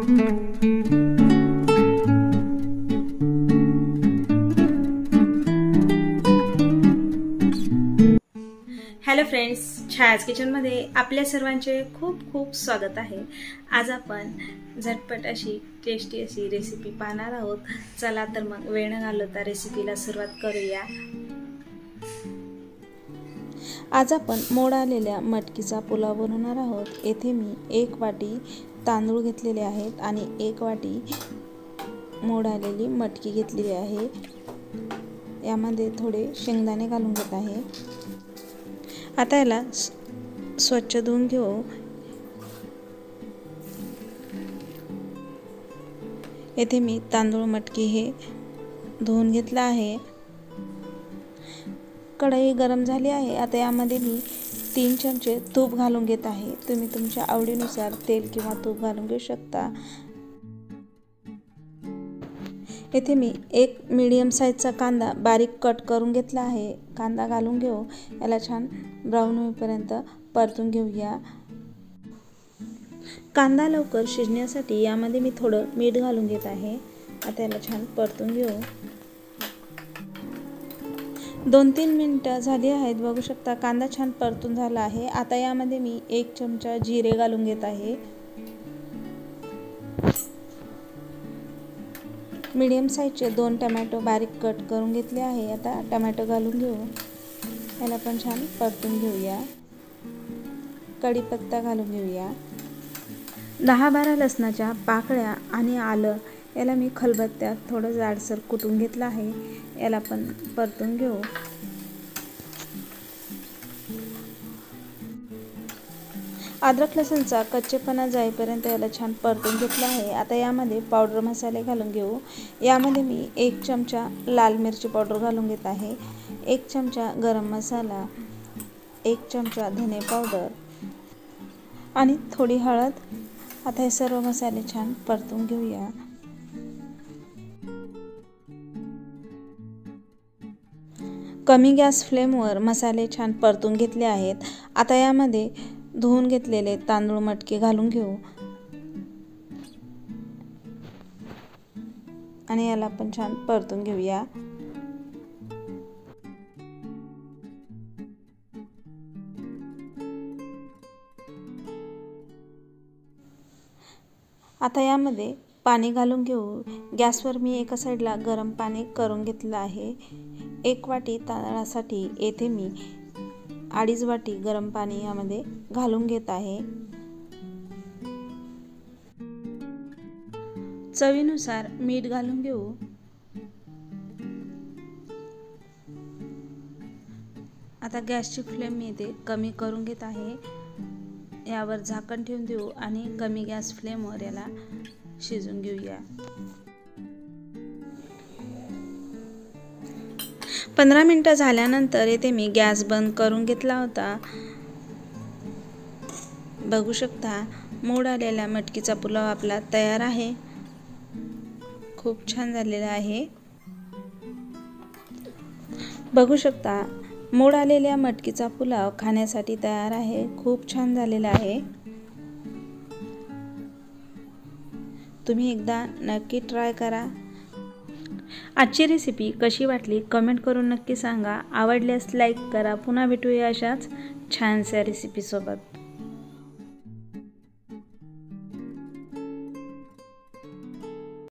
Hello friends, छायाज किचनमध्ये आपल्या सर्वांचे खूप खूप स्वागत आहे। आज आपण झटपट अशी टेस्टी अशी रेसिपी पाहणार आहोत। चला तर मग वेळ न घालवता रेसिपीला सुरुवात करूया। आज आपण मोड आलेल्या मटकीचा पुलाव बनवणार आहोत। येथे मी 1 वाटी तांदूळ घेतलेले आहेत आणि 1 वाटी मोड आलेली मटकी घेतलेली आहे। यामध्ये थोडे शेंगदाणे घालून घेत आहे। आता याला स्वच्छ धुवून घेऊ। येथे मी तांदूळ मटकी हे धुवून घेतला आहे। कढई गरम झाली आहे। आता यामध्ये मी 3 चमचे तूप घालून घेत आहे। तुम्ही तुमच्या आवडीनुसार तेल किंवा तूप घालून घेऊ शकता। येथे मी 1 मीडियम साईजचा कांदा बारीक कट करून घेतला आहे। कांदा घालून घेऊ। याला छान ब्राऊन होईपर्यंत परतून घेऊया। कांदा लवकर शिजण्यासाठी यामध्ये मी थोडं मीठ घालून घेत आहे। आता याला छान परतून घेऊ। 2-3 मिनिटं झाली आहेत। बघू शकता कांदा छान परतून झाला आहे। आता यामध्ये मी 1 चमचा जिरे घालून घेत आहे। मीडियम साईजचे 2 टोमॅटो बारीक कट करून घेतले आहे। आता टोमॅटो घालून घेऊ। याला पण छान परतून घेऊया। कढीपत्ता घालून घेऊया। 10-12 लसणाच्या पाकळ्या आणि आलं याला मी खलबत्त्यात थोडं जाडसर कुटून घेतलं आहे। याला पण परतून घेऊ। अद्रक लसूणचा कच्चेपणा जाईपर्यंत याला छान परतून घेतलं आहे। आता यामध्ये पावडर मसाले घालून घेऊ। यामध्ये मी 1 चमचा लाल मिरची पावडर घालून घेत आहे, 1 चमचा गरम मसाला, 1 चमचा धने पावडर आणि थोडी हळद। आता हे सर्व मसाले छान परतून घेऊया। कमी गॅस फ्लेमवर मसाले छान परतून घेतले आहेत। आता यामध्ये धुवून घेतलेले तांदूळ मटकी घालून घेऊ आणि याला पण छान परतून घेऊया। आता यामध्ये पाणी घालून घेऊ। गॅसवर मी एका साईडला गरम पाणी करून घेतलं आहे। 1 वाटी तांदळासाठी येथे मी 2.5 वाटी गरम पाणी यामध्ये घालून घेत आहे। चवीनुसार मीठ घालून घेऊ। आता गॅसची फ्लेम मी इथे कमी करून घेत आहे। यावर झाकण ठेवून देऊ आणि कमी गॅस फ्लेमवर याला शिजून घेऊया। 15 मिनिटं झाल्यानंतर येथे मी गॅस बंद करून घेतला होता। बघू शकता मोड आलेल्या मटकीचा पुलाव आपला तयार आहे। खूप छान झालेला आहे। बघू शकता मोड आलेल्या मटकीचा पुलाव खाण्यासाठी तयार आहे। खूप छान झालेला आहे। तुम्ही एकदा नक्की ट्राय करा। आजची रेसिपी कशी वाटली कमेंट करून नक्की सांगा। आवडल्यास लाईक करा। पुन्हा भेटूया अशाच छानशा रेसिपी सोबत।